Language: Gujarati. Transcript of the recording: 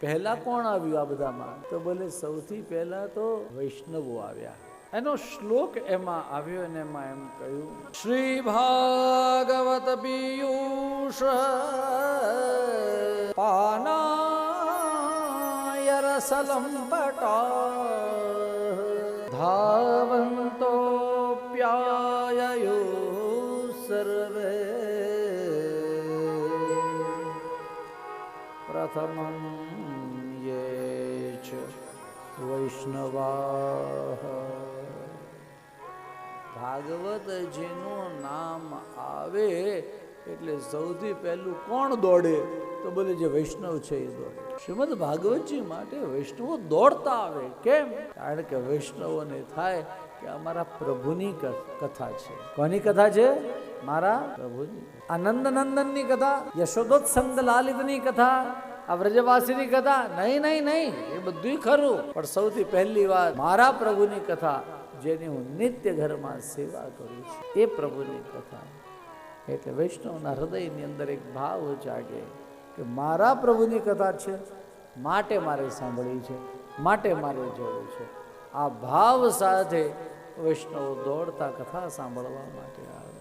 પહેલા કોણ આવ્યું આ બધામાં? તો બોલે સૌથી પહેલા તો વૈષ્ણવો આવ્યા. એનો શ્લોક એમાં આવ્યો અને એમાં એમ કહ્યું, શ્રી ભાગવત પિયુષ પાનાય રસલંપટા ધાવંતો પ્યાયયો સર્વે પ્રથમં યે ચ વૈષ્ણવાઃ. ભાગવત જેનું નામ આવે એટલે સૌથી પહેલું કોણ દોડે? તો બોલે જે વૈષ્ણવ છે એ દોડે. શ્રીમદ ભાગવતજી માટે વૈષ્ણવો દોડતા આવે. કેમ? કારણ કે વૈષ્ણવોને થાય કે અમારા પ્રભુની કથા છે. કોની કથા છે? મારા પ્રભુની. આનંદ નંદનની કથા, યશોદોત્સંગ લાલિતની કથા, આ વ્રજવાસીની કથા નહીં નહીં નહીં, એ બધું ખરું, પણ સૌથી પહેલી વાર મારા પ્રભુની કથા, જેની હું નિત્ય ઘરમાં સેવા કરું છું, એ પ્રભુની કથા. એટલે વૈષ્ણવના હૃદયની અંદર એક ભાવ જાગે કે મારા પ્રભુની કથા છે, માટે મારે સાંભળવી છે, માટે મારે જોવું છે. આ ભાવ સાથે વૈષ્ણવ દોડતા કથા સાંભળવા માટે આવે.